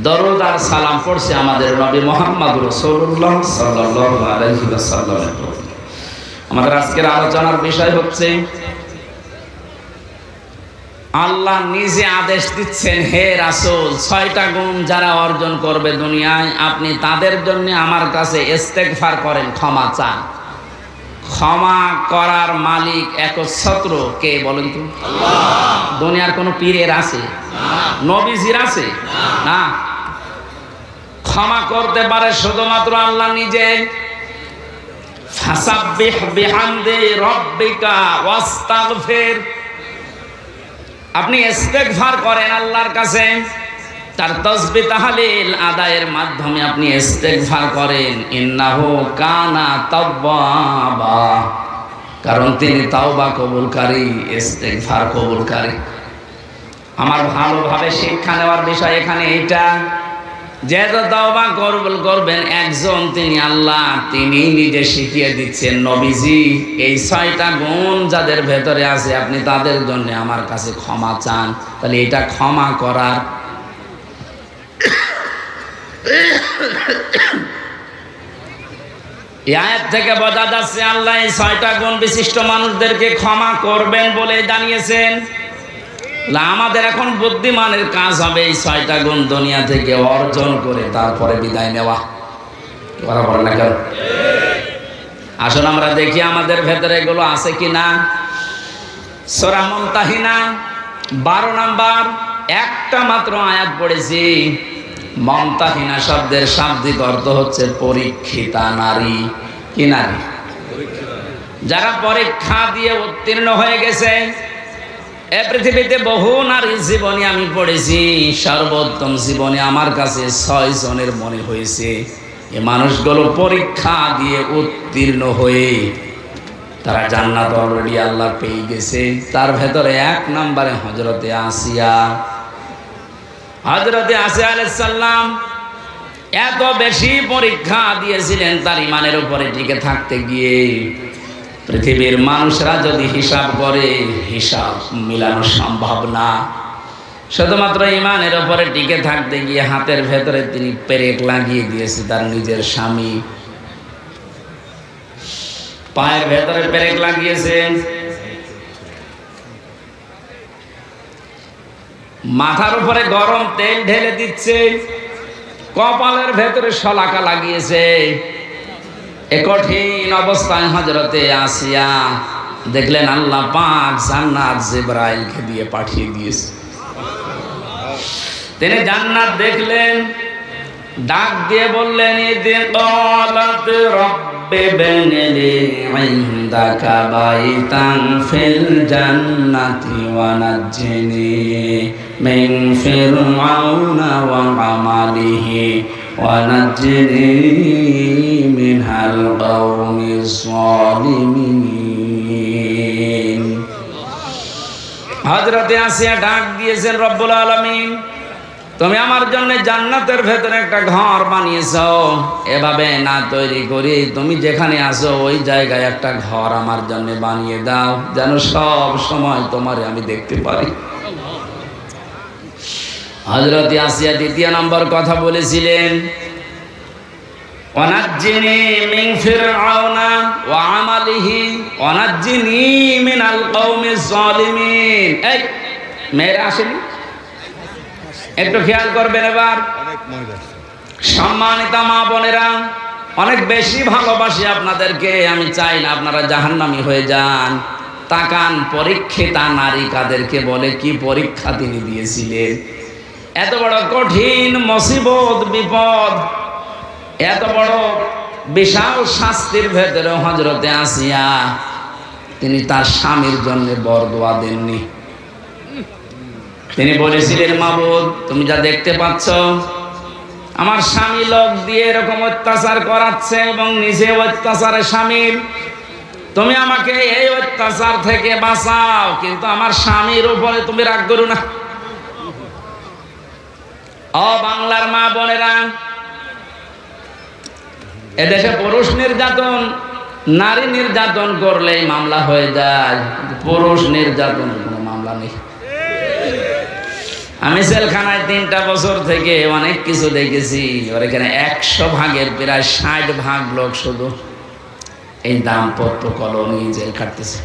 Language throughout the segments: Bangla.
দরুদ আর সালাম পড়ছে আমাদের নবী মুহাম্মদ রাসূলুল্লাহ সাল্লাল্লাহু আলাইহি ওয়াসাল্লামের উপর। আমাদের আজকের আলোচনার বিষয় হচ্ছে আল্লাহ নিজে আদেশ দিচ্ছেন, হে রাসূল, 6টা গুণ যারা অর্জন করবে দুনিয়ায়, আপনি তাদের জন্য আমার কাছে ইস্তেগফার করেন, ক্ষমা চান। ক্ষমা করার মালিক একচ্ছত্র কে বলেন তো? আল্লাহ। দুনিয়ার কোন পীরের আছে? নবীজির আছে? না। ক্ষমা করতে পারে শুধুমাত্র আল্লাহ নিজে। ফাসাব্বিহ বিহামদি রাব্বিকা ওয়াস্তাগফির, আপনি ইস্তেগফার করেন আল্লাহর কাছে, তার তাসবিহ তাহলিল আদায়ের মাধ্যমে আপনি ইস্তেগফার করেন। ইন্নাহু কানা তাওয়াবা, কারণ তিনি তাওবা কবুলকারী, ইস্তেগফার কবুলকারী। আমার ভালোভাবে শিক্ষা নেওয়ার বিষয় এখানে এইটা, যেহেতু তাওবা কবুল করবেন একজন, তিনি আল্লাহ, তিনি নিজে শিখিয়ে দিচ্ছেন, নবীজি এই 6টা গুণ যাদের ভেতরে আছে আপনি তাদের জন্য আমার কাছে ক্ষমা চান। তাহলে এটা ক্ষমা করার এই আয়াত থেকে বোঝা যাচ্ছে আল্লাহ এই 6টা গুণ বিশিষ্ট মানুষদেরকে ক্ষমা করবেন বলে জানিয়েছেন। আমাদের এখন বুদ্ধিমানের কাজ হবে এই 6টা গুণ দুনিয়া থেকে অর্জন করে তারপরে বিদায় নেওয়া। বরাবর না কেন? আসুন আমরা দেখি আমাদের ভেতরে এগুলো আছে কিনা। সূরা মুমতাহিনা 12 নম্বর একটা মাত্র আয়াত পড়েছি। মুমতাহিনা শব্দের শাব্দিক অর্থ হচ্ছে পরীক্ষিতা নারী। কি নারী? যারা পরীক্ষা দিয়ে উত্তীর্ণ হয়ে গেছে। এ পৃথিবীতে বহু নারীর জীবনী আমি পড়েছি, সর্বোত্তম জীবনী আমার কাছে 6 জনের মনে হয়েছে। এই মানুষগুলো পরীক্ষা দিয়ে উত্তীর্ণ হয়ে তারা জান্নাত অলরেডি আল্লাহ পেয়ে গেছে। তার ভেতরে 1 নম্বরে হযরতে আসিয়া। হযরতে আসিয়া আলাইহিস সালাম এত বেশি পরীক্ষা দিয়েছিলেন তার ঈমানের উপরে টিকে থাকতে গিয়ে। পৃথিবীর মানুষরা যদি হিসাব করে, হিসাব মিলানো সম্ভব না। শুধুমাত্র ঈমানের উপরে টিকে থাকতে গিয়ে হাতের ভেতরে তিনি পেরেক লাগিয়ে দিয়েছে তার নিজের স্বামী। পায়ের ভেতরে পেরেক লাগিয়েছেন, মাথার উপরে গরম তেল ঢেলে দিচ্ছে, কপালের ভেতরে শলাকা লাগিয়েছে। এ কঠিন অবস্থায় হযরতে আসিয়া দেখলেন আল্লাহ পাক জান্নাত জিবরাইলকে দিয়ে পাঠিয়ে দিয়েছে। তিনি জান্নাত দেখলেন, ডাক দিয়ে বললেন, ইদি ক্বালাত রাব্বি বিনি ইনদাকা বাইতান ফিল জান্নাতি ওয়া নাজ্জিনি মিন ফিরআউনা ওয়া আমালিহি ওয়া নাজ্জিনি মিনাল কওমিজ যালিমিন। হযরতে আসিয়া ডাক দিয়েছেন, রব্বুল আলামিন, তুমি আমার জন্য জান্নাতের ভেতরে একটা ঘর বানিয়েছো, এভাবে না তৈরি করি তুমি যেখানে আছো ওই জায়গায় একটা ঘর আমার জন্য বানিয়ে দাও, যেন সব সময় তোমারে আমি দেখতে পারি। হযরত আসিয়া 2 নম্বর কথা বলেছিলেন, ওয়ানাজ্জিনি মিন ফিরআউনা ওয়া আমালিহি ওয়ানাজ্জিনি মিনাল কওমিজ যালিমিন। এই মেয়েরা আসেনি? একটু খেয়াল করবেন এবার। সম্মানিতা মা বোনেরা, অনেক বেশি ভালোবাসি আপনাদেরকে, আমি চাই না আপনারা জাহান্নামী হয়ে যান। তাকান, পরীক্ষিতা নারী কাদেরকে বলে, কি পরীক্ষা তিনি দিয়েছিলেন। এত বড় কঠিন মুসিবত, বিপদ, এত বড় বিশাল শাস্তির ভেতরে হযরতে আসিয়া তিনি তার স্বামীর জন্য বরদোয়া দেননি। তিনি বলেছিলেন, মাবুদ, তুমি যা দেখতে পাচ্ছ আমার স্বামী লোক দিয়ে এরকম অত্যাচার করাচ্ছে এবং নিজে অত্যাচারে শামিল, তুমি আমাকে এই অত্যাচার থেকে বাঁচাও, কিন্তু আমার স্বামীর উপরে তুমি রাগ করো না। ও বাংলার মা বোনেরা, এদেশে পুরুষ নির্যাতন, নারী নির্যাতন করলেই মামলা হয়ে যায়, পুরুষ নির্যাতনের কোনো মামলা নেই। আমি জেলখানায় 3টা বছর থেকে অনেক কিছু দেখেছি। ওর এখানে 100 ভাগের প্রায় 60 ভাগ লোক শুধু এই দাম্পত্য কলনি জেল খাটতেছে।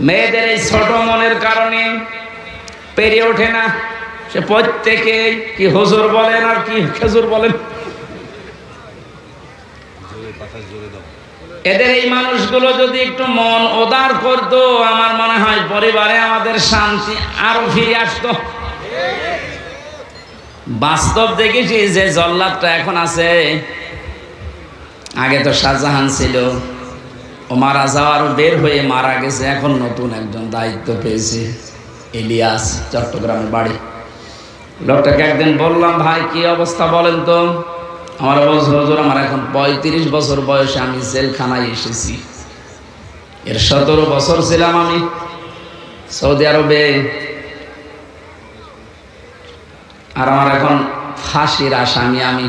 মেয়েদের এই ছোট মনের কারণে পেরে ওঠে না। সে প্রত্যেকে কি হুজুর বলেন আর কি খেজুর বলেন, এদের এই মানুষগুলো যদি একটু মন উদার করতো, আমার মনে হয় পরিবারে আমাদের শান্তি আরো ফিরে আসতো। বাস্তব দেখেছি যে জল্লাদটা এখন আছে, আগে তো শাহজাহান ছিল, ও মারা যাওয়ার বের হয়ে মারা গেছে, এখন নতুন একজন দায়িত্ব পেয়েছে, ইলিয়াস, চট্টগ্রামের বাড়ি। লোকটাকে একদিন বললাম, ভাই কি অবস্থা বলেন তো? আমার বলছে, হুজুর আমার এখন 35 বছর বয়সে আমি জেলখানায় এসেছি, এর 17 বছর ছিলাম আমি সৌদি আরবে, আর আমার এখন ফাঁসির আসামি আমি।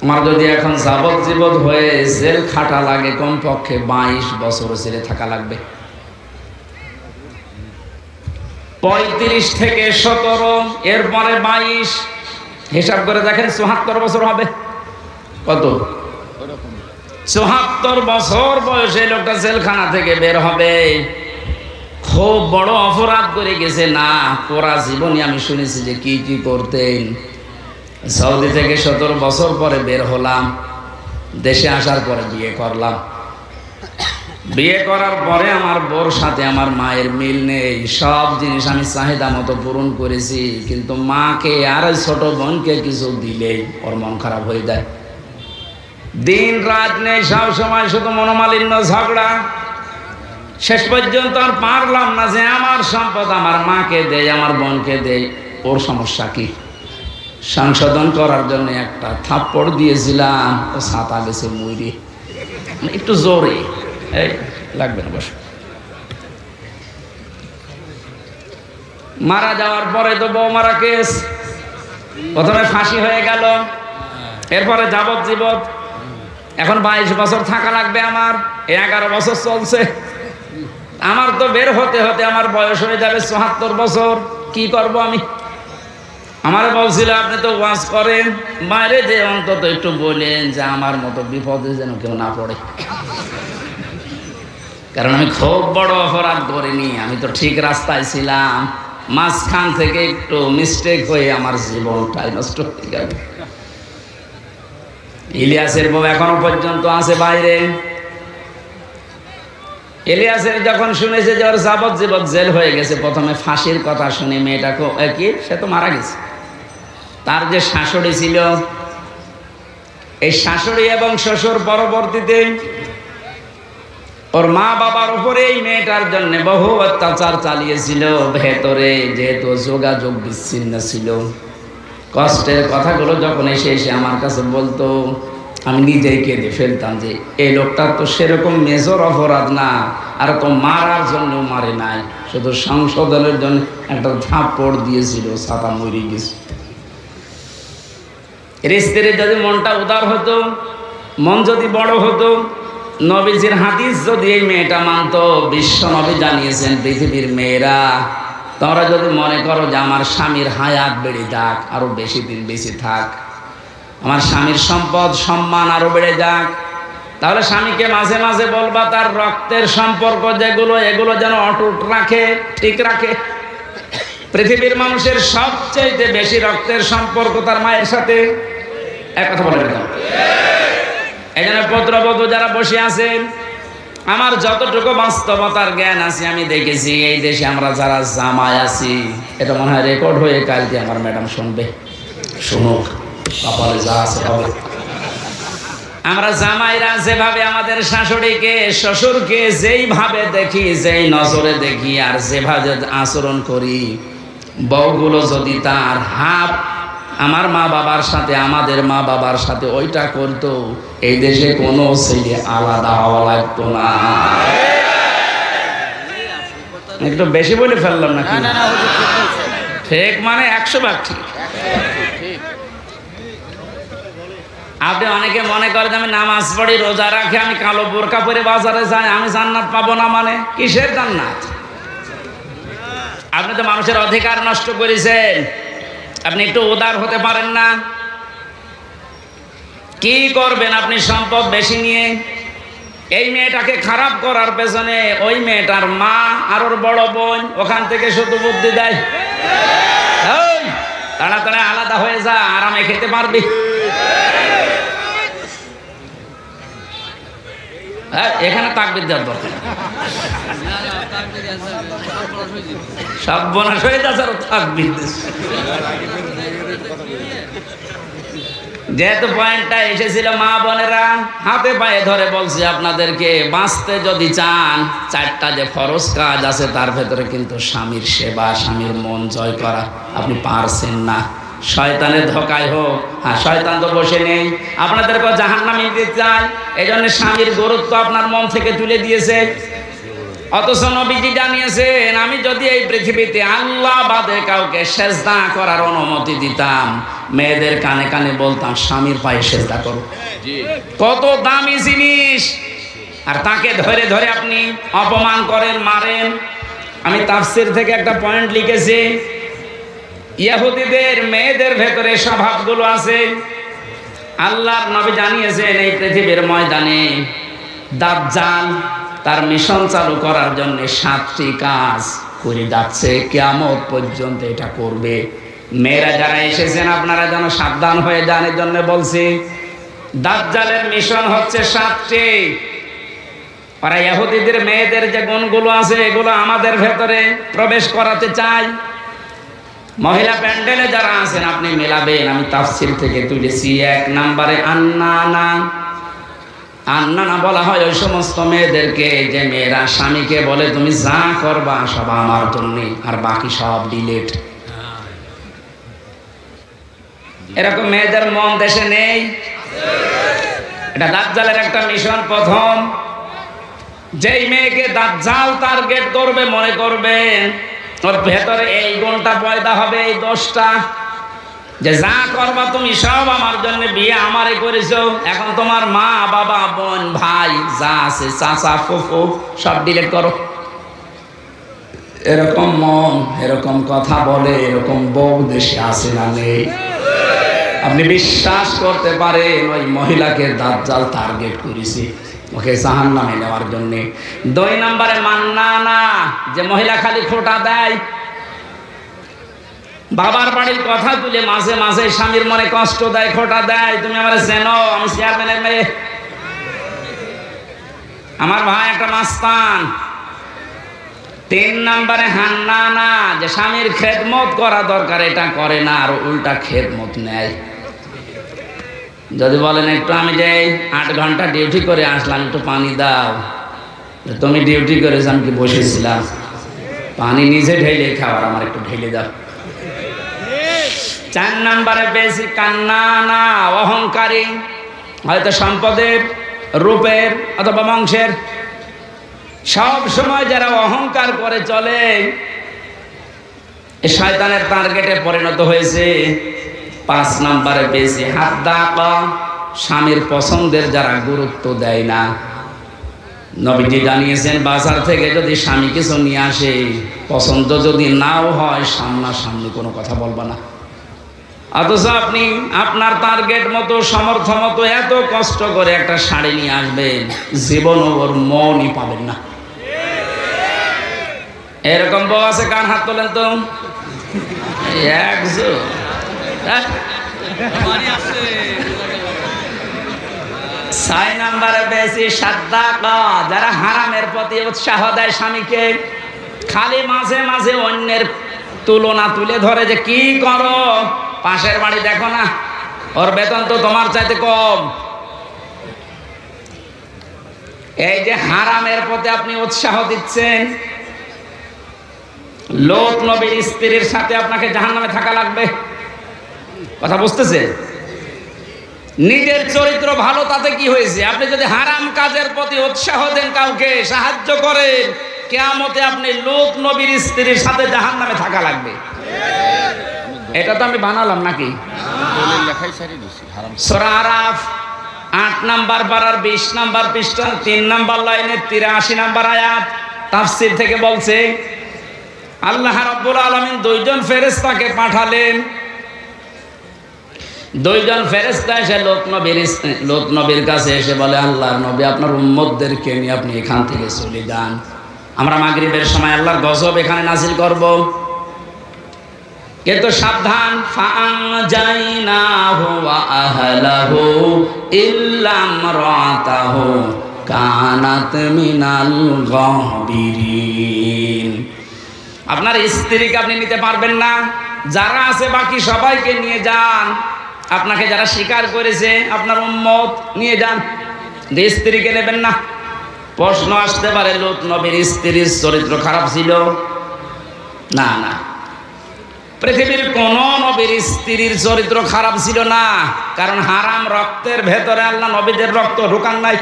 আমার যদি এখন যাবজ্জীবন হয়ে জেল খাটা লাগে, কমপক্ষে 22 বছর জেলে থাকা লাগবে। 35 থেকে 17 এরপরে 22, হিসাব করে দেখেন 74 বছর হবে। কত? 74 বছর বয়সে লোকটা জেলখানা থেকে বের হবে। খুব বড় অপরাধ করে গেছে না? পুরা জীবনই আমি শুনেছি যে কি কি করতেন। সৌদি থেকে 17 বছর পরে বের হলাম, দেশে আসার পরে বিয়ে করলাম। বিয়ে করার পরে আমার বোর সাথে আমার মায়ের মিল নেই, সব জিনিস আমি চাহিদা মতো পূরণ করেছি, কিন্তু মাকে আর ছোট বোনকে কিছু দিলেই ওর মন খারাপ হয়ে যায়। দিন রাত নেই, সব সময় শুধু মনোমালিন্য, ঝগড়া। শেষ পর্যন্ত আর পারলাম না যে আমার সম্পদ আমার মাকে দেয়, আমার বোনকে দেয়। ওর সমস্যা কি? সংশোধন করার জন্য একটা থাপ্পড় দিয়েছিলাম, ও ছাতা গেছে মুইরে, একটু জোরে। এই লাগবে না, বস। মারা যাওয়ার পরে তো বউ মারা কেস, প্রথমে ফাঁসি হয়ে গেল, এরপরে যাবজ্জীবন। এখন 22 বছর থাকা লাগবে আমার, 11 বছর চলছে। আমার তো বের হতে হতে আমার বয়স হয়ে যাবে 74 বছর। কি করব আমি? আমারে বলছিল, আপনি তো ওয়াজ করেন, বাইরে যে অন্তত একটু বলেন যে আমার মতো বিপদে যেন কেউ না পড়ে, কারণ আমি খুব বড় অপরাধ করিনি, আমি তো ঠিক রাস্তায় ছিলাম, মাঝখান থেকে একটু মিস্টেক হয়ে আমার জীবনটাই নষ্ট হয়ে গেল। ইলিয়াসের বউ এখনো পর্যন্ত আছে বাইরে। ইলিয়াসের যখন শুনেছে যে ওর যাবজ্জীবন জেল হয়ে গেছে, প্রথমে ফাঁসির কথা শুনে মেয়েটাকে কি, সে তো মারা গেছে, তার যে শাশুড়ি ছিল, এই শাশুড়ি এবং শ্বশুর পরবর্তীতে ওর মা বাবার উপরে এই মেয়েটার জন্য বহু অত্যাচার চালিয়েছিল। ভেতরে যেহেতু যোগাযোগ বিচ্ছিন্ন ছিল, কষ্টের কথাগুলো যখন এসে এসে আমার কাছে বলতো, আমি নিজেই কেঁদে ফেলতাম যে এই লোকটার তো সেরকম মেজর অপরাধ না, আর তো মারার জন্য মারে নাই, শুধু সংশোধনের জন্য একটা থাপ্পড় দিয়েছিল, ছাতা মরে গেছে। স্ত্রীর যদি মনটা উদার হতো, মন যদি বড় হতো, নবীজির হাদিস যদি এই মেয়েটা মানতো, বিশ্ব নবী জানিয়েছেন, পৃথিবীর মেয়েরা তোমরা যদি মনে করো যে আমার স্বামীর হায়াত বেড়ে যাক, আরো বেশি দিন বেশি থাক, আমার স্বামীর সম্পদ সম্মান আরো বেড়ে যাক, তাহলে স্বামীকে মাঝে মাঝে বলবা তার রক্তের সম্পর্ক যেগুলো, এগুলো যেন অটুট রাখে, ঠিক রাখে। পৃথিবীর মানুষের সবচেয়ে বেশি রক্তের সম্পর্ক তার মায়ের সাথে। এক কথা বলে দিতাম। এই জন্য পুত্রবধূ যারা বসে আছেন, আমার যতটুকু বাস্তবতার জ্ঞান আছে আমি দেখেছি, এই দেশে আমরা যারা জামাই আছি, এটা মনে হয় রেকর্ড হয়ে কালকে আমার ম্যাডাম শুনবে, শুনুক, কপালে যা আছে হবে। আমরা জামাইরা যেভাবে আমাদের শাশুড়িকে শ্বশুরকে যেইভাবে দেখি, যেই নজরে দেখি, আর যেভাবে আচরণ করি, বউগুলো যদি তার হাফ আমার মা বাবার সাথে, আমাদের মা বাবার সাথে ওইটা করতো, এই দেশে কোনো ছেলে আলাদা হওয়া লাগতো না। একটু বেশি বলে ফেললাম নাকি? ঠিক মানে 100 ভাগ ঠিক। আপনি অনেকে মনে করেন আমি নামাজ পড়ি, রোজা রাখি, আমি কালো বোরকা পরে বাজারে যাই, আমি জান্নাত পাবো না। মানে কিসের জান্নাত? আপনি তো মানুষের অধিকার নষ্ট করেছেন, আপনি একটু উদার হতে পারেন না? কি করবেন আপনি সম্পদ বেশি নিয়ে? এই মেয়েটাকে খারাপ করার পেছনে ওই মেয়েটার মা আর ওর বড় বোন ওখান থেকে শুধু বুদ্ধি দেয়, তাড়াতাড়ি আলাদা হয়ে যা, আরামে খেতে পারবি। এখানে তাকবীর দেওয়ার দরকার, সব বোনাস হয়ে যাচ্ছে আর তাকবীর দিচ্ছে। যেহেতু পয়েন্টটা এসেছিল, মা বোনেরা হাতে পায়ে ধরে বলছি আপনাদেরকে, বাঁচতে যদি চান 4টা যে ফরজ কাজ আছে তার ভেতরে কিন্তু স্বামীর সেবা, স্বামীর মন জয় করা আপনি পারছেন না। শয়তানের ধোকায় হোক, হ্যাঁ শয়তান তো বসে নেই, আপনাদেরকে জাহান্নামে দিতে চায়, এই জন্য স্বামীর গুরুত্ব আপনার মন থেকে তুলে দিয়েছে। অথচ নবীজি জানিয়েছেন, আমি যদি এই পৃথিবীতে আল্লাহ বাদে কাউকে সেজদা করার অনুমতি দিতাম, মেয়েদের কানে কানে বলতাম স্বামীর পায়ে সেজদা করো। কত দামি জিনিস, আর তাকে ধরে ধরে আপনি অপমান করেন, মারেন। আমি তাফসীর থেকে একটা পয়েন্ট লিখেছি, ইহুদিদের মেয়েদের ভেতরে স্বভাবগুলো আছে। আল্লাহর নবী জানিয়েছেন, এই পৃথিবীর ময়দানে দাজ্জাল তার মিশন চালু করার জন্য 7টি কাজ করে যাচ্ছে, কিয়ামত পর্যন্ত এটা করবে। মেয়েরা যারা এসেছেন আপনারা যেন সাবধান হয়ে যান, এর জন্য বলছি। দাজ্জালের মিশন হচ্ছে 7টি। ওরা ইহুদিদের মেয়েদের যে গুণগুলো আছে এগুলো আমাদের ভেতরে প্রবেশ করাতে চায়। মহিলা প্যান্ডেলে যারা আছেন আপনি মেলাবেন, আমি তাফসীর থেকে তুলেছি। 1 নম্বরে আন্নানা। আন্নানা বলা হয় ওই সমস্ত মেয়েদেরকে যে মেয়েরা স্বামীকে বলে তুমি যা করবা সব আমার জন্য, আর বাকি সব ডিলেট। এরকম মেয়েদের মন দেশে নেই। এটা দাজ্জালের একটা মিশন। প্রথম, যেই মেয়েকে দাজ্জাল টার্গেট করবে মনে করবেন ওর ভেতরে এই গুণটা পয়দা হবে, এই দোষটা, যে যা করবা তুমি সব আমার জন্য, বিয়ে আমারে করেছো, এখন তোমার মা বাবা বোন ভাই যা আছে চাচা ফুফু সব ডিলিট করো। এরকম মন, এরকম কথা বলে, এরকম বউ দেশে আছে না নেই? আপনি বিশ্বাস করতে পারেন ওই মহিলাকে দাজ্জাল টার্গেট করেছে, ওকে জাহান্নামে নেওয়ার জন্য। 2 নম্বরে মান্নানা, যে মহিলা খালি খোঁটা দেয়, বাবার বাড়ির কথা তুলে মাঝে মাঝে স্বামীর মনে কষ্ট দেয়, খোঁটা দেয়, তুমি আমার চেনো, আমি চেয়ারম্যানের মেয়ে, আমার ভাই একটা মাস্তান। 3 নম্বরে হান্নানা, যে স্বামীর খেদমত করা দরকার এটা করে না, আর উল্টা খেদমত নেয়। যদি বলেন একটু আমি যাই 8 ঘন্টা ডিউটি করে আসলাম, একটু পানি দাও, তুমি ডিউটি করেছো আমি কি বসেছিলাম? পানি নিজে ঢেলে খাওয়ার, আমার একটু ঢেলে দাও। 4 নম্বরে বেশি কান্নানা, অহংকারী, হয়তো সম্পদের, রূপের অথবা বংশের, সব সময় যারা অহংকার করে চলে এই শয়তানের টার্গেটে পরিণত হয়েছে। 5 নম্বরে বেশি হাদ্দাকা, স্বামীর পছন্দের যারা গুরুত্ব দেয় না। নবীজি জানিয়েছেন, বাজার থেকে যদি স্বামী কিছু নিয়ে আসে, পছন্দ যদি নাও হয় সামনাসামনি কোনো কথা বলবা না। অথচ আপনি আপনার টার্গেট মতো, সমর্থ মতো এত কষ্ট করে একটা শাড়ি নিয়ে আসবেন, জীবন ওর মনই পাবেন না। এরকম বউ আছে? কান হাত তোলেন তো। 6 নম্বরে বেশি সাদ্দাকা, যারা হারামের প্রতি উৎসাহ দেয় স্বামীকে, খালি মাঝে মাঝে অন্যের তুলনা তুলে ধরে, যে কি করো, পাশের বাড়ি দেখো না, ওর বেতন তো তোমার চাইতে কম। এই যে হারামের প্রতি আপনি উৎসাহ দিচ্ছেন, লোক নবীর স্ত্রীর সাথে আপনাকে জাহান্নামে থাকা লাগবে। কথা বুঝতেছে? নিজের চরিত্র ভালো তাতে কি হয়েছে? আপনি যদি হারাম কাজের প্রতি উৎসাহ দেন, কাউকে সাহায্য করেন, কিয়ামতে আপনি লোক নবীর স্ত্রীর সাথে জাহান্নামে থাকা লাগবে। এটা তো আমি বানালাম নাকি? সূরা আরাফ 8 নম্বর পারার 20 নম্বর পৃষ্ঠা 3 নম্বর লাইনে 83 নম্বর আয়াত, তাফসীর থেকে বলছে, আল্লাহ রাব্বুল আলামিন দুইজন ফেরেশতাকে পাঠালেন। দুইজন ফেরেশতা এসে লোত নবীর কাছে এসে বলে, আল্লাহর নবী আপনার উম্মতদেরকে নিয়ে আপনি এখান থেকে চলে যান, আমরা মাগরিবের সময় আল্লাহর গজব এখানে নাযিল করব। কিন্তু সাবধান, ফাআনজাইনাহু ওয়া আহলাহু ইল্লা ইমরাতাহু কানাত মিনাল গাবিরিন। আপনার স্ত্রীকে আপনি নিতে পারবেন না, যারা আছে বাকি সবাইকে নিয়ে যান। আপনাকে যারা স্বীকার করেছে আপনার উম্মত নিয়ে যান, স্ত্রীকে নেবেন না। প্রশ্ন আসতে পারে, লূত নবীর স্ত্রীর চরিত্র খারাপ ছিল? না না, পৃথিবীর কোন নবীর স্ত্রীর চরিত্র খারাপ ছিল না, কারণ হারাম রক্তের ভেতরে আল্লাহ নবীদের রক্ত ঢোকান নাই।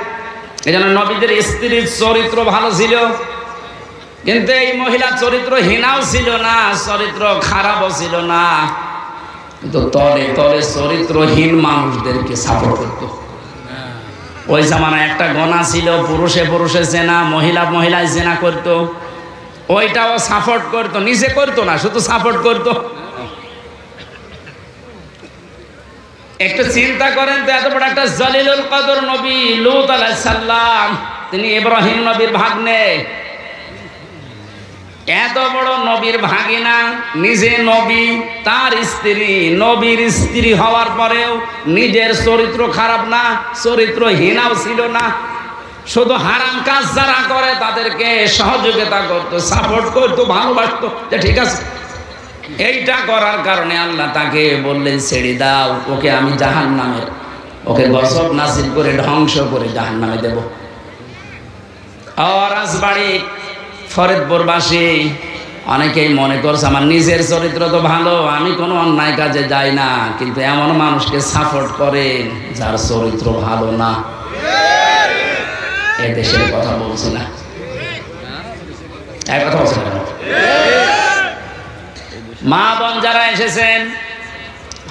এই জন্য নবীদের স্ত্রীর চরিত্র ভালো ছিল। কিন্তু এই মহিলা চরিত্রহীনাও ছিল না, চরিত্র খারাপও ছিল না, কিন্তু তলে তলে চরিত্রহীন মানুষদেরকে সাপোর্ট করত। ওই জামানায় একটা গোনা ছিল, পুরুষে পুরুষে জেনা, মহিলা মহিলায় জেনা করত, ওইটাও সাপোর্ট করতো, নিজে করতো না, শুধু সাপোর্ট করতো। একটু চিন্তা করেন তো, এত বড় একটা জলিলুল কদর নবী লূত আলাইহিস সালাম, তিনি ইব্রাহিম নবীর ভাগ্নে, এত বড় নবীর ভাগিনা, নিজে নবী, তার স্ত্রী নবীর স্ত্রী হওয়ার পরেও নিজের চরিত্র খারাপ না, চরিত্রহীনাও ছিল না, শুধু হারাম কাজ যারা করে তাদেরকে সহযোগিতা করতো, সাপোর্ট করতো, ভালোবাসতো, যে ঠিক আছে। এইটা করার কারণে আল্লাহ তাকে বললেন, ছেড়ে দাও, ওকে আমি জাহান্নামের, ওকে গজব নাযিল করে ধ্বংস করে জাহান্নামে দেব। আর রাজবাড়ি ফরিদপুরবাসী অনেকেই মনে করছে আমার নিজের চরিত্র তো ভালো, আমি কোনো অন্যায় কাজে যাই না, কিন্তু এমন মানুষকে সাপোর্ট করেন যার চরিত্র ভালো না। এ দেশের কথা বলছি না, এক কথা বলছি না। মা বোন যারা এসেছেন,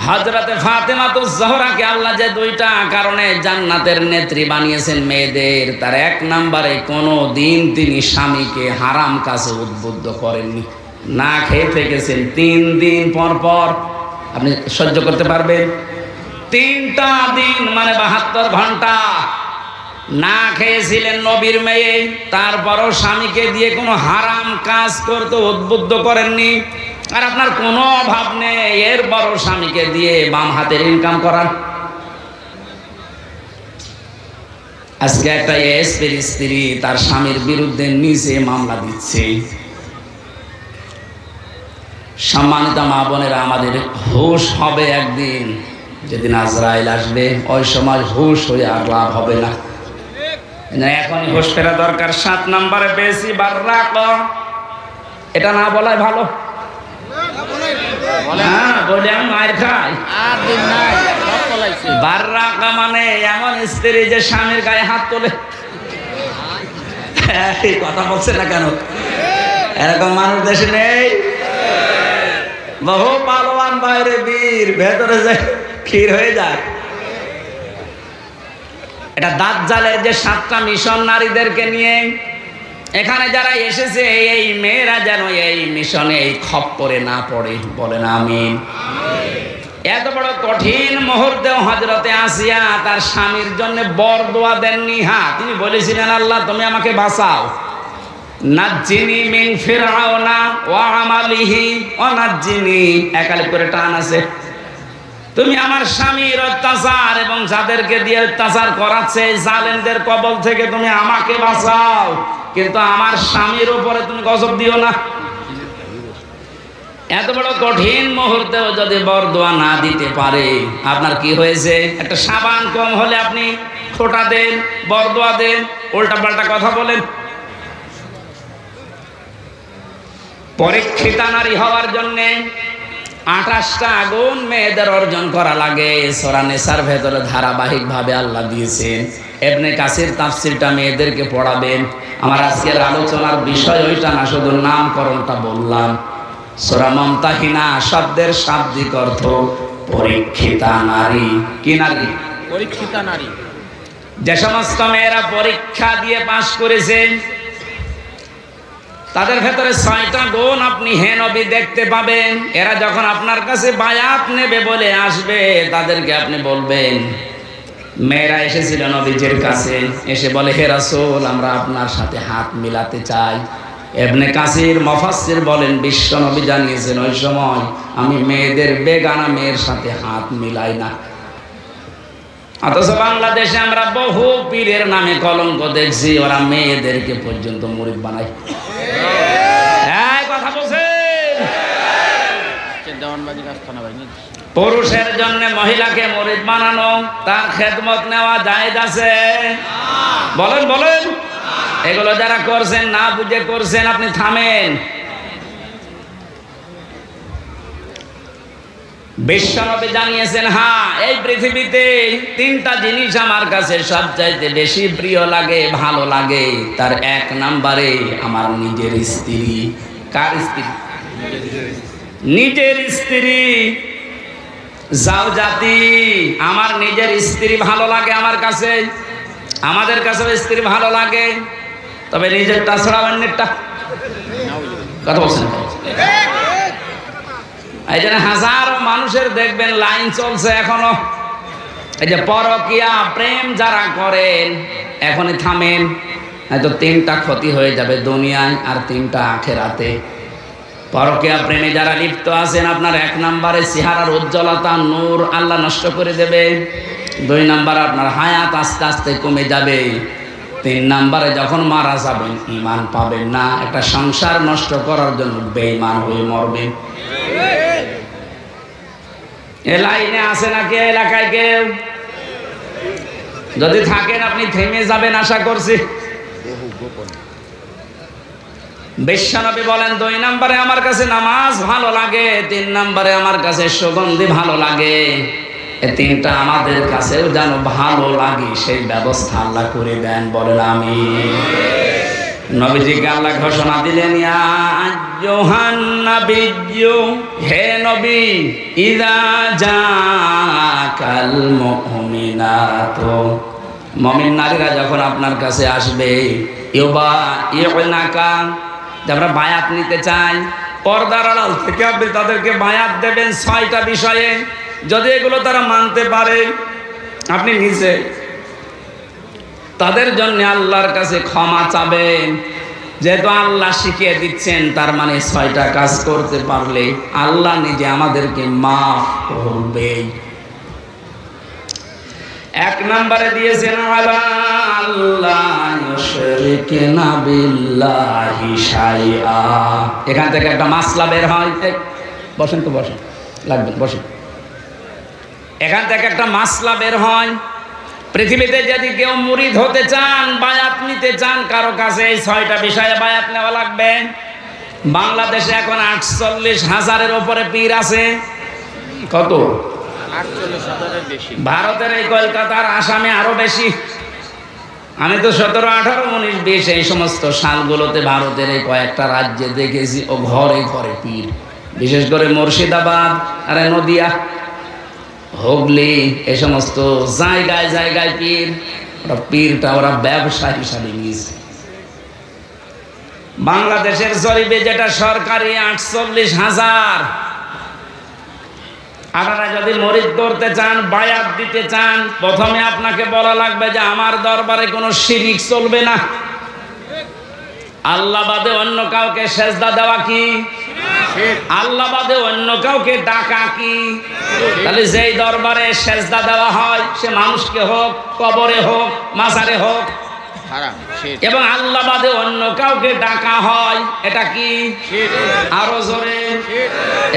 হযরতে ফাতেমাতুজ জোহরাকে আল্লাহ যে দুইটা কারণে জান্নাতের নেত্রী বানিয়েছেন মেয়েদের, তার এক নম্বরে কোনো দিন তিনি স্বামীকে হারাম কাজে উদ্বুদ্ধ করেননি। না খেয়ে থেকেছেন 3 দিন পর পর, আপনি সহ্য করতে পারবেন? 3টা দিন মানে 72 ঘন্টা না খেয়েছিলেন নবীর মেয়ে, তারপরও স্বামীকে দিয়ে কোনো হারাম কাজ করতে উদ্বুদ্ধ করেননি। আর আপনার কোনো অভাব নেই, এরপরও স্বামীকে দিয়ে বাম হাতের ইনকাম করার। আজকে একটা এসপির স্ত্রী তার স্বামীর বিরুদ্ধে নিজে মামলা দিচ্ছে। সম্মানিত মা বোনেরা, আমাদের হুঁশ হবে একদিন, যেদিন আজরাইল আসবে, ওই সময় হুঁশ হয়ে আর লাভ হবে না। এখনই হুঁশ ফেরা দরকার। 7 নম্বরে বেশি বাররাক, এটা না বলাই ভালো। বলে আমি মায়ের খাই, বাররাকা মানে এমন স্ত্রী যে স্বামীর গায়ে হাত তোলে। কথা বলছে না কেন? এরকম মানুষ দেশে নেই? বহু পালোয়ান বাইরে বীর, ভেতরে যে ক্ষীর হয়ে যায়। এটা দাজ্জালের যে 7টা মিশন নারীদেরকে নিয়ে এখানে যারা এসেছে, এই মেয়েরা যেন এই মিশনে এই খপ্পরে না পড়ে, বলেন আমিন। এত বড় কঠিন মুহূর্তেও হযরতে আসিয়া তার স্বামীর জন্য বরদোয়া দেননি। হ্যাঁ, তিনি বলেছিলেন, আল্লাহ তুমি আমাকে বাঁচাও, নাজ্জিনি মিন ফিরআউনা ওয়া আমালিহি ওয়া নাজ্জিনি, একালে করে টান আছে। তুমি আমার স্বামীর অত্যাচার এবং যাদেরকে দিয়ে অত্যাচার করাচ্ছে জালেমদের কবল থেকে তুমি আমাকে বাঁচাও, কিন্তু আমার স্বামীর উপরে তুমি গজব দিও না। এত বড় কঠিন মুহূর্তেও যদি বরদোয়া না দিতে পারে, আপনার কি হয়েছে? একটা সাবান কম হলে আপনি খোটা দেন, বরদোয়া দেন, উল্টা পাল্টা কথা বলেন। পরীক্ষিতা নারী হওয়ার জন্যে 28টা আগুন মেয়েদের অর্জন করা লাগে। সূরা নিসার ভেতরে ধারাবাহিকভাবে আল্লাহ দিয়েছেন। ইবনে কাসির তাফসীরটা মেয়েদেরকে পড়াবেন। আমার আজকের আলোচনার বিষয় ওইটা না, শুধু নামকরণটা বললাম। সূরা মুমতাহিনা শব্দের শাব্দিক অর্থ পরীক্ষিতা নারী। কি নারী? পরীক্ষিতা নারী। যে সমস্ত মেয়েরা পরীক্ষা দিয়ে পাশ করেছেন, তাদের ভেতরে 6টা গুণ আপনি হে নবী দেখতে পাবেন। এরা যখন আপনার কাছে বায়াত নেবে বলে আসবে, তাদেরকে আপনি বলবেন, মেয়েরা এসেছিল নবীজির কাছে, এসে বলে, হে রাসূল, আমরা আপনার সাথে হাত মিলাতে চাই। ইবনে কাসির মুফাসসির বলেন, বিশ্ব নবী জানিয়েছেন, ওই সময় আমি মেয়েদের বেগানা মেয়ের সাথে হাত মিলাই না। অথচ বাংলাদেশে আমরা বহু পীরের নামে কলঙ্ক দেখছি, ওরা মেয়েদেরকে পর্যন্ত মুরিদ বানায়। কথা বলছেন, পুরুষের জন্য মহিলাকে মুরিদ বানানো, তার খেদমত নেওয়া জায়েজ আছে? বলেন বলেন। এগুলো যারা করছেন, না বুঝে করছেন, আপনি থামেন। বিশ্বনবী জানিয়েছেন, হ্যাঁ, এই পৃথিবীতে 3টা জিনিস আমার কাছে সবচাইতে বেশি প্রিয় লাগে, ভালো লাগে। তার 1 নম্বরে আমার নিজের স্ত্রী। কার স্ত্রী? নিজের স্ত্রী। জাওজাতি, আমার নিজের স্ত্রী ভালো লাগে আমার কাছে। আমাদের কাছে স্ত্রী ভালো লাগে, তবে নিজেরটা ছাড়া অন্যেরটা। কথা বলছেন? এই জন্য হাজারো মানুষের দেখবেন লাইন চলছে এখনো। এই যে পরকীয়া প্রেম যারা করেন, এখনই থামেন, হয়তো 3টা ক্ষতি হয়ে যাবে দুনিয়ায় আর 3টা আখেরাতে। পরকীয়া প্রেমে যারা লিপ্ত আছেন, আপনার 1 নম্বরে চেহারার উজ্জ্বলতা, নূর আল্লাহ নষ্ট করে দেবে। 2 নম্বরে আপনার হায়াত আস্তে আস্তে কমে যাবে। 3 নম্বরে যখন মারা যাবেন, ঈমান পাবেন না। একটা সংসার নষ্ট করার জন্য বেঈমান হয়ে মরবেন। এ লাইনে আছে নাকি এলাকায় কেউ? যদি থাকেন আপনি থেমে যাবেন আশা করছি। বিশ্বনবী বলেন, 2 নম্বরে আমার কাছে নামাজ ভালো লাগে, 3 নম্বরে আমার কাছে সুগন্ধি ভালো লাগে। এই 3টা আমাদের কাছেও যেন ভালো লাগে, সেই ব্যবস্থা আল্লাহ করে দেন। বলেন আমিন। নবীজিকে আল্লাহ ঘোষণা দিলেন, ইয়া আইয়ুহান নাবিয়্যু, হে নবী, ইযা জাকাল মুমিনাতু, মুমিন নারীরা যখন আপনার কাছে আসবে, ইউবাইউনাকা, আমরা বায়াত নিতে চাই, পর্দার আড়াল থেকে আপনি তাদেরকে বায়াত দেবেন 6টা বিষয়ে। যদি এগুলো তারা মানতে পারে, আপনি নিজে তাদের জন্য আল্লাহর কাছে ক্ষমা চাবেন। যেহেতু আল্লাহ শিখিয়ে দিচ্ছেন, তার মানে 6টা কাজ করতে পারলে আল্লাহ নিজে আমাদেরকে মাফ করবে। 1 নম্বরে দিয়েছেন, আলা আল্লাহ ইউশরিকুনা বিল্লাহি শাইআ। এখান থেকে একটা মাসলা বের হয়। বসেন তো, বসেন, লাগবেন, বসেন। এখান থেকে একটা মাসলা বের হয়। পৃথিবীতে যদি কেউ মুরিদ হতে চান, বায়াত নিতে চান কারো কাছে, এই 6টা বিষয়ে বায়াত নেওয়া লাগবে। বাংলাদেশে এখন 48,000-এর উপরে পীর আছে। কত? 48,000-এর বেশি। ভারতের এই কলকাতার, আসামে আরো বেশি। আমি তো 17, 18, 19, 20 এই সমস্ত সালগুলোতে ভারতের এই কয়েকটা রাজ্যে দেখেছি, ও ঘরে ঘরে পীর। বিশেষ করে মুর্শিদাবাদ আর নদিয়া, হুগলি, এই সমস্ত জায়গায় জায়গায় পীর। ওরা পীরটা ওরা ব্যবসা হিসাবে নিয়েছে। বাংলাদেশের জরিপে যেটা সরকারি 48,000। আপনারা যদি মুরিদ করতে চান, বায়াত দিতে চান, প্রথমে আপনাকে বলা লাগবে যে আমার দরবারে কোনো শিরিক চলবে না। আল্লাহ বাদে অন্য কাউকে সেজদা দেওয়া কি? আল্লাহ বাদে অন্য কাউকে ডাকা কি? তাহলে যেই দরবারে সেজদা দেওয়া হয়, সে মানুষকে হোক, কবরে হোক, মাজারে হোক, এবং আল্লাহ বাদে অন্য কাউকে ডাকা হয়, এটা কি? আরো জোরে।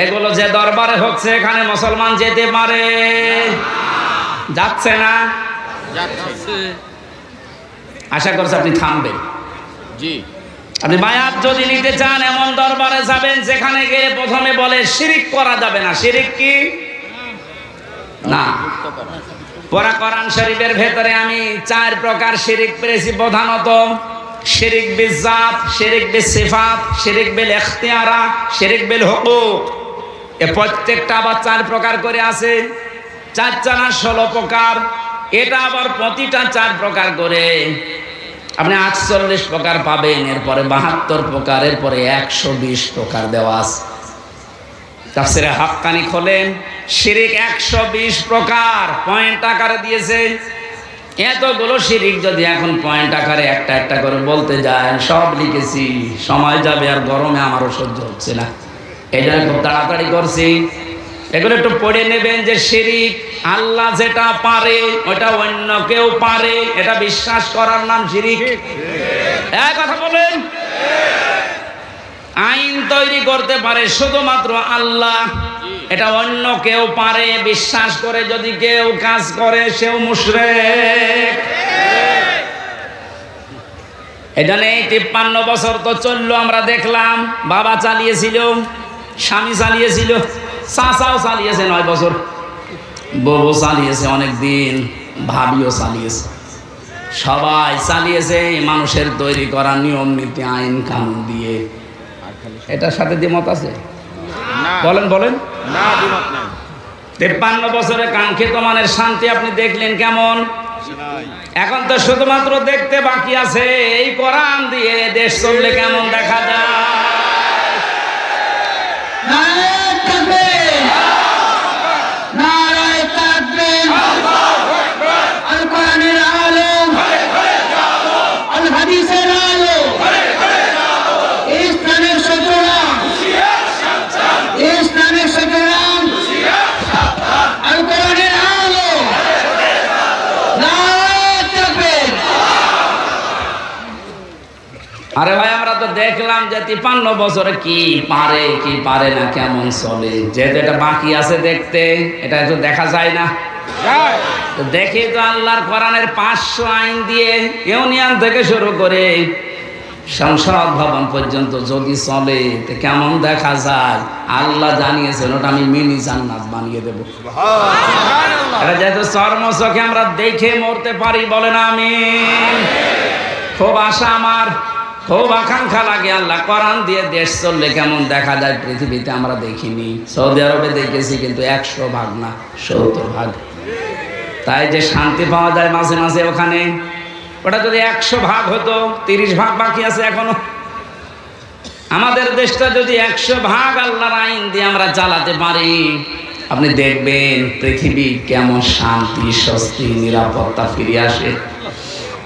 এগুলো যে দরবারে হচ্ছে, এখানে মুসলমান যেতে পারে? যাচ্ছে না? আশা করছি আপনি থামবেন। জি, আপনি বায়াত যদি নিতে চান, এমন দরবারে যাবেন যেখানে গিয়ে প্রথমে বলে শিরিক করা যাবে না। শিরিক কি? না। পরা কোরআন শরীফের ভেতরে আমি 4 প্রকার শিরিক পেয়েছি প্রধানত। শিরিক বিল জাত, শিরিক বিল সিফাত, শিরিক বিল ইখতিয়ারা, শিরিক বিল হুকুক। এ প্রত্যেকটা আবার 4 প্রকার করে আছে। 4 4 16 প্রকার। এটা আবার প্রতিটা 4 প্রকার করে। আপনি 48 প্রকার পাবেন, এরপরে 72 প্রকার, এরপরে 120 প্রকার দেওয়া আছে। তাফসীরে হাক্কানি খোলেন, শিরিক 120 প্রকার পয়েন্ট আকারে দিয়েছে। এতগুলো শিরিক যদি এখন পয়েন্ট আকারে একটা একটা করে বলতে যায়, সব লিখেছি, সময় যাবে আর গরমে আমারও সহ্য হচ্ছে না, এই জন্য খুব তাড়াতাড়ি করছি। এগুলো একটু পড়ে নেবেন যে শিরিক আল্লাহ যেটা পারে ওটা অন্য কেউ পারে, এটা বিশ্বাস করার নাম শিরিক। এক কথা বলেন, আইন তৈরি করতে পারে শুধুমাত্র আল্লাহ, এটা অন্য কেউ পারে বিশ্বাস করে যদি কেউ কাজ করে সেও মুশরিক। এখানে 53 বছর তো চললো, আমরা দেখলাম বাবা চালিয়েছিল, স্বামী চালিয়েছিল, চাচাও চালিয়েছে 9 বছর, বউ চালিয়েছে অনেক দিন, ভাবিও চালিয়েছে, সবাই চালিয়েছে মানুষের তৈরি করা নিয়ম নীতি আইন কানুন দিয়ে। এটার সাথে দ্বিমত আছে? বলেন বলেন। 53 বছরে কাঙ্ক্ষিত মানের শান্তি আপনি দেখলেন কেমন? এখন তো শুধুমাত্র দেখতে বাকি আছে, এই কোরআন দিয়ে দেশ চললে কেমন দেখা যায়। আরে ভাই, আমরা তো দেখলাম যে 53 বছরে কি পারে কি পারে না, কেমন চলে, যেহেতু এটা বাকি আছে দেখতে, এটা তো দেখা যায় না। দেখি তো আল্লাহর কোরআনের 500 আইন দিয়ে ইউনিয়ন থেকে শুরু করে সংসদ ভবন পর্যন্ত যদি চলে তো কেমন দেখা যায়। আল্লাহ জানিয়েছেন ওটা আমি মিনি জান্নাত বানিয়ে দেবো। এটা যেহেতু চর্মচোখে আমরা দেখে মরতে পারি, বলে না আমি, খুব আশা আমার, খুব আকাঙ্ক্ষা লাগে আল্লাহ কোরআন দিয়ে দেশ চললে কেমন দেখা যায়। পৃথিবীতে আমরা দেখিনি, সৌদি আরবে দেখেছি, কিন্তু 100 ভাগ না 70 ভাগ। তাই যে শান্তি পাওয়া যায় মাঝে মাঝে ওখানে, ওটা যদি 100 ভাগ হতো, 30 ভাগ বাকি আছে এখনো। আমাদের দেশটা যদি 100 ভাগ আল্লাহর আইন দিয়ে আমরা চালাতে পারি, আপনি দেখবেন পৃথিবী কেমন শান্তি স্বস্তি নিরাপত্তা ফিরে আসে।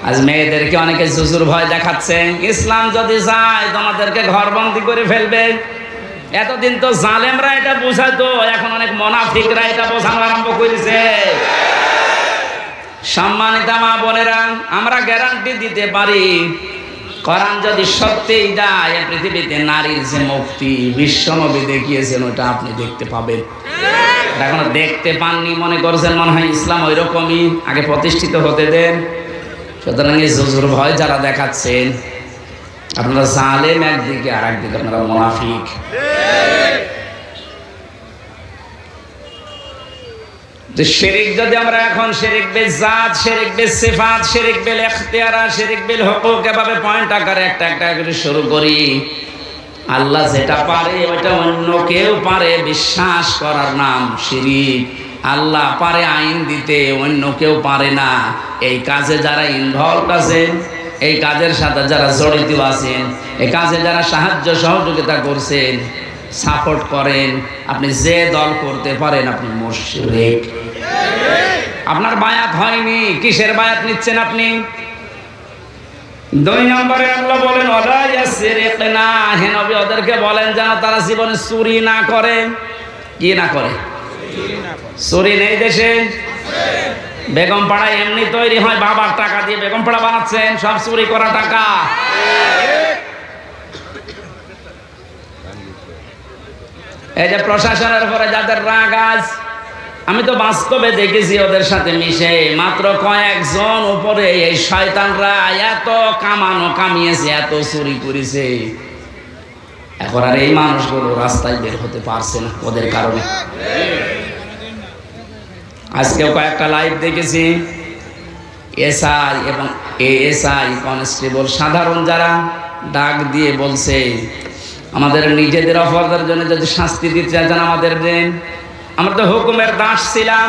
আজ মেয়েদেরকে অনেকে জুজুর ভয় দেখাচ্ছে, ইসলাম যদি চায় তোমাদেরকে ঘরবন্দি করে ফেলবে। এতদিন তো জালেমরা এটা বোঝাতো, এখন অনেক মুনাফিকরা এটা বোঝানো আরম্ভ করেছে। সম্মানিতা মা বোনেরা, আমরা গ্যারান্টি দিতে পারি কোরআন যদি সত্যিই যায়, পৃথিবীতে নারীর যে মুক্তি বিশ্বনবী দেখিয়েছেন ওটা আপনি দেখতে পাবেন। এখনো দেখতে পাননি মনে করছেন, মনে হয় ইসলাম ওই রকমই, আগে প্রতিষ্ঠিত হতে দেন। সুতরাং এই জুজুর ভয় যারা দেখাচ্ছেন, আপনারা জালেম একদিকে, আর একদিকে আপনারা মুনাফিক। শিরিক যদি আমরা এখন শিরিক বিল জাত, শিরিক বিল সিফাত, শিরিক বিল ইখতিয়ারা, শিরিক বিল হুকুক এভাবে পয়েন্ট আকারে একটা একটা করে শুরু করি, আল্লাহ যেটা পারে ওটা অন্য কেউ পারে বিশ্বাস করার নাম শিরিক। আল্লাহ পারে আইন দিতে, অন্য কেউ পারে না। এই কাজে যারা ইনভলভ আছেন, এই কাজের সাথে যারা জড়িত আছেন, এই কাজে যারা সাহায্য সহযোগিতা করছেন, সাপোর্ট করেন, আপনি যে দল করতে পারেন আপনি মুশরিক। আপনার বায়াত হয়নি, কিসের বায়াত নিচ্ছেন আপনি? 2 নম্বরে আল্লাহ বলেন ওয়ালা ইয়াসরিকনা, হে নবী ওদেরকে বলেন যেন তারা জীবনে চুরি না করে। কি না করে? চুরি নেই দেশে। বেগম পাড়া এমনি তৈরি হয়, বাবার টাকা দিয়ে বেগম পাড়া বানাচ্ছেন, সব চুরি করা টাকা। এই যে প্রশাসনের উপরে যাদের রাগ আজ, আমি তো বাস্তবে দেখেছি ওদের সাথে মিশে, মাত্র কয়েকজন উপরে এই শয়তানরা এত কামানো কামিয়েছে, এত চুরি করেছে, এখন আর এই মানুষগুলো রাস্তায় বের হতে পারছে না ওদের কারণে। আজকেও কয়েকটা লাইভ দেখেছি, এসআই এবং এএসআই কনস্টেবল সাধারণ যারা ডাক দিয়ে বলছে আমাদের নিজেদের অপরাধের জন্য যদি শাস্তি দিতে চান আমাদের দেন। আমরা তো হুকুমের দাস ছিলাম,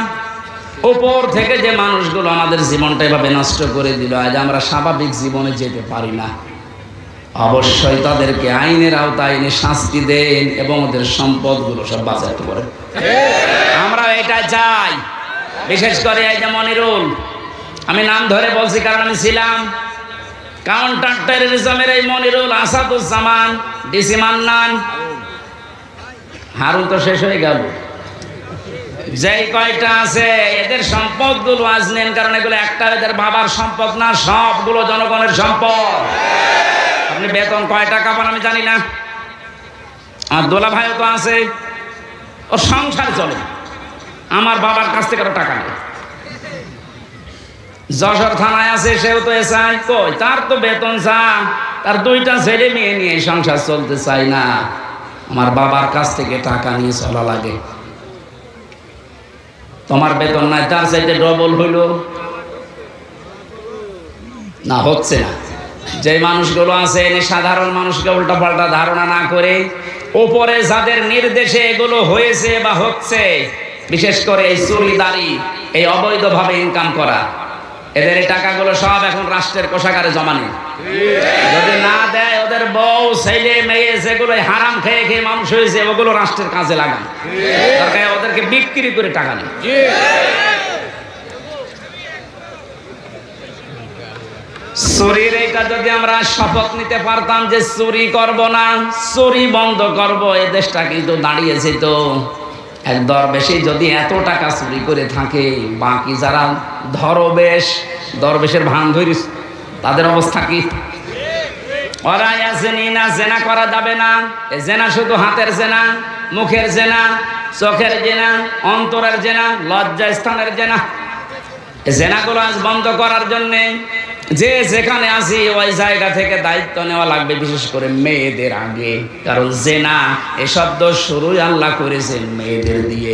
উপর থেকে যে মানুষগুলো আমাদের জীবনটা এভাবে নষ্ট করে দিল, আজ আমরা স্বাভাবিক জীবনে যেতে পারি না। অবশ্যই তাদেরকে আইনের আওতায় এনে শাস্তি দেন এবং ওদের সম্পদগুলো সব বাঁচাতে পারেন। আমরা এটা চাই। বিশেষ করে এই যে মনিরুল, আমি নাম ধরে বলছি কারণ আমি ছিলাম কাউন্টার টেররিজমের এই মনিরুল, আসাদুজ্জামান, ডিসি মান্নান, হারুন তো শেষ হয়ে গেল, যেই কয়টা আছে এদের সম্পদগুলো আজ নেন, কারণ এগুলো একটা এদের বাবার সম্পদ না, সবগুলো জনগণের সম্পদ। আপনি বেতন কয় টাকা পান আমি জানি না, আমার দোলা ভাইও তো আছে, ও সংসার চলে, আমার বাবার কাছ থেকে আরো টাকা নেই। যশোর থানায় আছে, সেও তো এসআই, কই তার তো বেতন চা, তার দুইটা ছেলে মেয়ে নিয়ে সংসার চলতে চাই না, আমার বাবার কাছ থেকে টাকা নিয়ে চলা লাগে। তোমার বেতন নাই, তার চাইতে ডবল হইল না, হচ্ছে না। যে মানুষগুলো আছে এনে সাধারণ মানুষকে উল্টাপাল্টা ধারণা না করে উপরে যাদের নির্দেশে এগুলো হয়েছে বা হচ্ছে, বিশেষ করে এই চুরিদারি, এই অবৈধভাবে ইনকাম করা, এদের এই টাকাগুলো সব এখন রাষ্ট্রের কোষাগারে জমা নেই। যদি না দেয় ওদের বউ ছেলে মেয়ে যেগুলো হারাম খেয়ে খেয়ে মানুষ হয়েছে, ওগুলো রাষ্ট্রের কাজে লাগান, দরকার ওদেরকে বিক্রি করে টাকা নেই। চুরির এইটা যদি আমরা শপথ নিতে পারতাম যে চুরি করব না, চুরি বন্ধ করব, এই দেশটা কিন্তু দাঁড়িয়েছে তো। এক দরবেশে যদি এত টাকা চুরি করে থাকে, বাকি যারা দরবেশের ভান ধরিস তাদের অবস্থা কি? ওরাই আসেনি না, জেনা করা যাবে না। এই জেনা শুধু হাতের জেনা, মুখের জেনা, চোখের জেনা, অন্তরের জেনা, লজ্জা স্থানের জেনা। এই জেনাগুলো আজ বন্ধ করার জন্যে যে যেখানে আসি ওই জায়গা থেকে দায়িত্ব নেওয়া লাগবে, বিশেষ করে মেয়েদের আগে, কারণ জেনা এ শব্দ শুরুই আল্লাহ করেছেন মেয়েদের দিয়ে।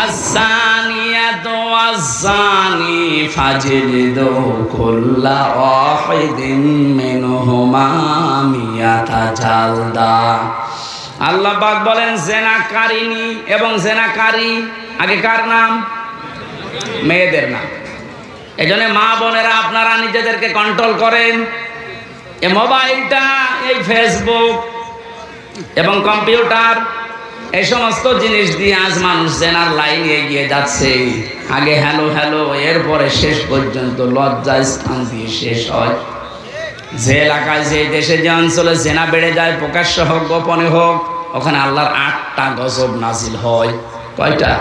আযানিয়াতু ওয়াযানি ফাজলিদু কুল্লা ওয়াহিদিন মিনহুমা মিয়াতা জালদা। আল্লাহ পাক বলেন জেনাকারিনী এবং জেনাকারী, আগে কার নাম? মেয়েদের নাম। এই জন্য মা বোনেরা আপনারা নিজেদেরকে কন্ট্রোল করেন। এই মোবাইলটা, এই ফেসবুক এবং কম্পিউটার, এই সমস্ত জিনিস দিয়ে আজ মানুষ জেনার লাইনে এগিয়ে যাচ্ছে। আগে হ্যালো হ্যালো, এরপরে শেষ পর্যন্ত লজ্জা স্থান দিয়ে শেষ হয়। যে এলাকায়, যে দেশে, যে অঞ্চলে জেনা বেড়ে যায়, প্রকাশ্য হোক গোপনে হোক, ওখানে আল্লাহর 8টা গজব নাজিল হয়। কয়টা?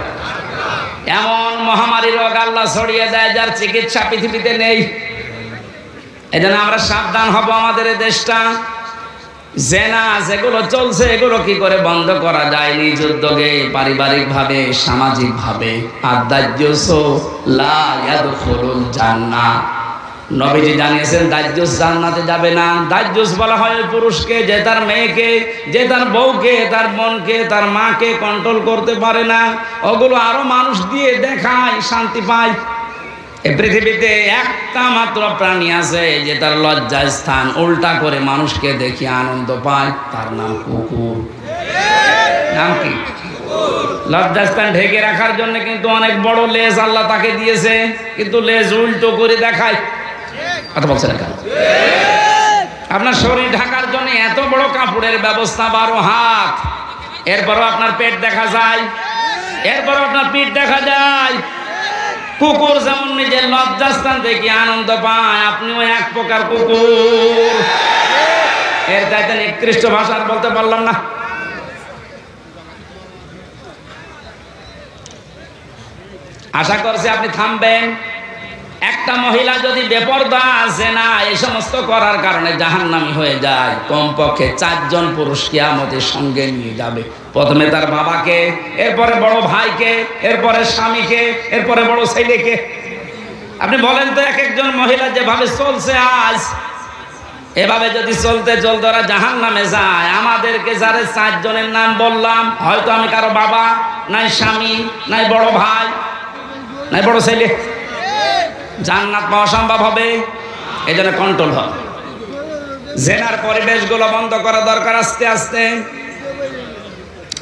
এমন মহামারী রোগ আল্লাহ ছড়িয়ে দেয় যার চিকিৎসা পৃথিবীতে নেই। এই জন্য আমরা সাবধান হব। আমাদের এই দেশটা জেনা যেগুলো চলছে, এগুলো কি করে বন্ধ করা যায় নিজ উদ্যোগে, পারিবারিক ভাবে, সামাজিক ভাবে। আদ-দাজ্জুস লা ইয়াদখুলুল জান্নাহ, নবীজি জানিয়েছেন দাজ্জুস জান্নাতে যাবে না। দাজ্জুস বলা হয় ওই পুরুষকে যে তার মেয়েকে, যে তার বউকে, তার বোনকে, তার মাকে কন্ট্রোল করতে পারে না। ওগুলো আরো মানুষ দিয়ে দেখায়, শান্তি পায়। এই পৃথিবীতে একটা মাত্র প্রাণী আছে যে তার লজ্জা স্থান উল্টা করে মানুষকে দেখিয়ে আনন্দ পায়, তার নাম কুকুর। নাম কি? লজ্জা স্থান ঢেকে রাখার জন্য কিন্তু অনেক বড় লেজ আল্লাহ তাকে দিয়েছে, কিন্তু লেজ উল্টো করে দেখায়। কথা বলছেন কেন? আপনার শরীর ঢাকার জন্য এত বড় কাপড়ের ব্যবস্থা, 12 হাত, এরপরও আপনার পেট দেখা যায়, এরপরও আপনার পিঠ দেখা যায়। কুকুর যেমন নিজের লজ্জাস্থান থেকে আনন্দ পায়, আপনিও এক প্রকার কুকুর। এর চাইতে নিকৃষ্ট ভাষা আর বলতে পারলাম না। আশা করছি আপনি থামবেন। একটা মহিলা যদি বেপরদা জেনা এই সমস্ত করার কারণে জাহান্নামী হয়ে যায়, কমপক্ষে 4 জন পুরুষ কিয়ামতের সঙ্গে নিয়ে যাবে। প্রথমে তার বাবাকে, এরপরে বড় ভাইকে, এরপরে স্বামীকে, এরপরে বড় ছেলেকে। আপনি বলেন তো, এক একজন মহিলা যেভাবে চলছে আজ, এভাবে যদি চলতে চলতে ওরা জাহান্নামে যায়, আমাদেরকে যারা 4 জনের নাম বললাম, হয়তো আমি কারো বাবা, নাই স্বামী, নাই বড় ভাই, নাই বড় ছেলে, জান্নাত পাওয়া সম্ভব হবে? এই জন্য কন্ট্রোল হবে। জেনার পরিবেশগুলো বন্ধ করা দরকার আস্তে আস্তে।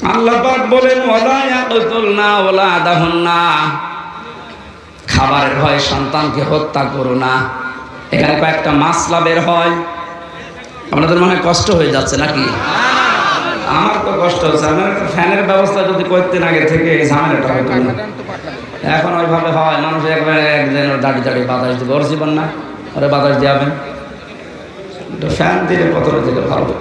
আল্লাহ পাক বলেন ওয়ালা ইয়াকতুলনা ওয়ালা দাহুন্না, খাবারের ভয় সন্তানকে হত্যা করো না। এখানে কয়েকটা মাসলা বের হয়। আপনাদের মনে হয় কষ্ট হয়ে যাচ্ছে নাকি? আমার তো কষ্ট হচ্ছে। আমার ফ্যানের ব্যবস্থা যদি করতেন আগে থেকে এই ঝামেলাটা হতো না। এখন ওইভাবে হয়, মানুষ একবারে একজনের দাঁড়িয়ে দাঁড়িয়ে বাতাস দিবে। ওর জীবন না, ওরে বাতাস দিয়াবেন, ফ্যান দিলে কতটা দিলে ভালো।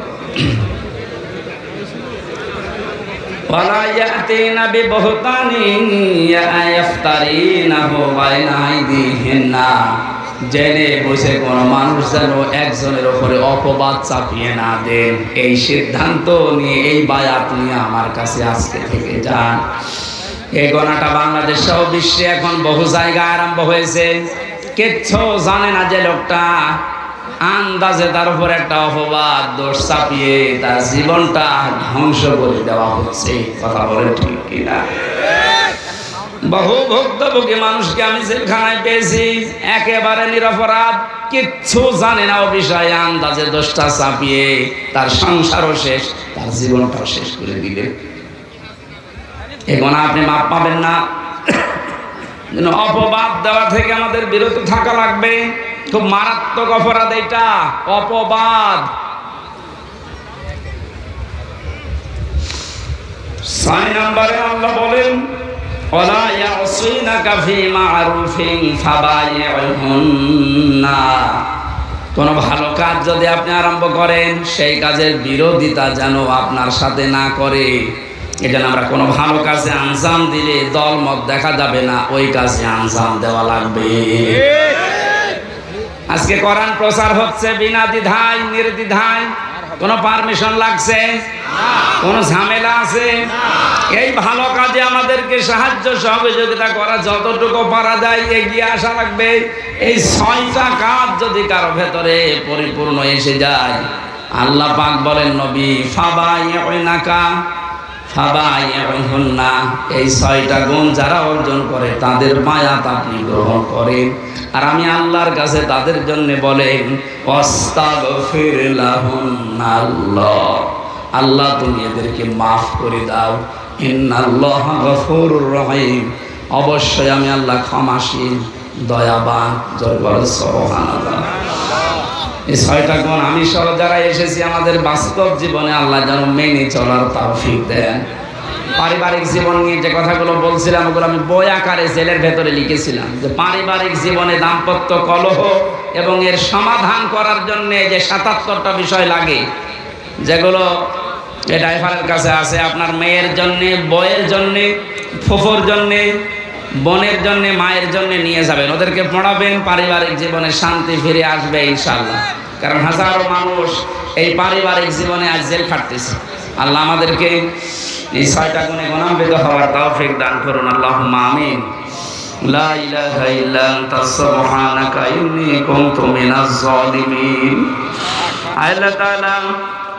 ওয়ালা ইয়াতিনা বিবহতানিন ইয়াফতারিনাহু বাইনা আইদিহিন্না, জেনে বসে কোনো মানুষ যেন একজনের ওপরে অপবাদ চাপিয়ে না দেন, এই সিদ্ধান্ত নিয়ে, এই বায়াত নিয়ে আমার কাছে আজকে থেকে যান। এই গণাটা বাংলাদেশ সহ বিশ্বে এখন বহু জায়গায় আরম্ভ হয়েছে। কিচ্ছু জানে না যে লোকটা, আন্দাজে তার উপর একটা অপবাদ দোষ চাপিয়ে তার জীবনটা ধ্বংস করে দেওয়া হচ্ছে। কথা বলেন ঠিক কিনা? বহু ভুক্তভোগী মানুষকে আমি জেলখানায় পেয়েছি, একেবারে নিরপরাধ, কিচ্ছু জানে না ও বিষয়ে, আন্দাজে দোষটা চাপিয়ে তার সংসারও শেষ, তার জীবনটাও শেষ করে দিলে। এখন আপনি মাপ পাবেন না। অপবাদ দেওয়া থেকে আমাদের বিরত থাকা লাগবে। খুব মারাত্মক অপরাধ এটা, অপবাদ। 6 নম্বরে আল্লাহ বলেন ওয়ালা ইয়াসিনাকা ফি মা'রুফিন ফাবাইহুন্না, কোন ভালো কাজ যদি আপনি আরম্ভ করেন সেই কাজের বিরোধিতা যেন আপনার সাথে না করে। এজন্য আমরা কোনো ভালো কাজে আঞ্জাম দিলে দলমত দেখা যাবে না, ওই কাজে আঞ্জাম দেওয়া লাগবে। আজকে কোরআন প্রচার হচ্ছে বিনা দ্বিধায় নির্দ্বিধায়, কোনো পারমিশন লাগছে? কোনো ঝামেলা আছে? এই ভালো কাজে আমাদেরকে সাহায্য সহযোগিতা করা, যতটুকু পারা যায় এগিয়ে আসা লাগবে। এই 6টা কাজ যদি কারো ভেতরে পরিপূর্ণ এসে যায়, আল্লাহ পাক বলেন নবী ফাবাইহুন্না, ফাবাইহুন্না, এই 6টা গুণ যারা অর্জন করে তাদের বায়াত আপনি গ্রহণ করেন। আর আমি আল্লাহর কাছে তাদের জন্য বলেন আস্তাগফির লাহুন্নাল্লাহ, আল্লাহ তুমি এদেরকে মাফ করে দাও। ইন্নাল্লাহা গফুরুর রহিম, অবশ্যই আমি আল্লাহ ক্ষমাশীল দয়াবান। জয় বল সুবহানাল্লাহ। এই 6টা গুণ আমি সহ যারা এসেছি আমাদের বাস্তব জীবনে আল্লাহ যেন মেনে চলার তৌফিক দেন। পারিবারিক জীবন নিয়ে যে কথাগুলো বলছিলাম ওগুলো আমি বই আকারে জেলের ভেতরে লিখেছিলাম, যে পারিবারিক জীবনে দাম্পত্য কলহ এবং এর সমাধান করার জন্য যে 77টা বিষয় লাগে, যেগুলো এই ড্রাইভারের কাছে আছে। আপনার মেয়ের জন্যে, বইয়ের জন্যে, ফুফুর জন্যে, বোনের জন্যে, মায়ের জন্যে নিয়ে যাবেন, ওদেরকে পড়াবেন, পারিবারিক জীবনে শান্তি ফিরে আসবে ইনশাআল্লাহ। কারণ হাজারো মানুষ এই পারিবারিক জীবনে আজ জেল খাটতেছে। আল্লাহ আমাদেরকে এই 6টা গুণে গুণান্বিত হওয়ার তৌফিক দান করুন, আল্লাহুম্মা আমিন। লা ইলাহা ইল্লা আনতা সুবহানাকা ইন্নী কুনতু মিনাজ জালিমিন। আল্লাহ তাআলা,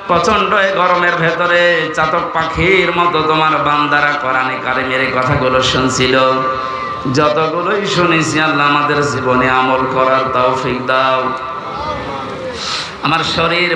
প্রচন্ড এই গরমের ভেতরে চাতক পাখির মতো তোমার বান্দারা কোরআনে কারিমের কথাগুলো শুনছিল, যতগুলোই শুনেছি আল্লাহ আমাদের জীবনে আমল করার তৌফিক দাও। আমার শরীর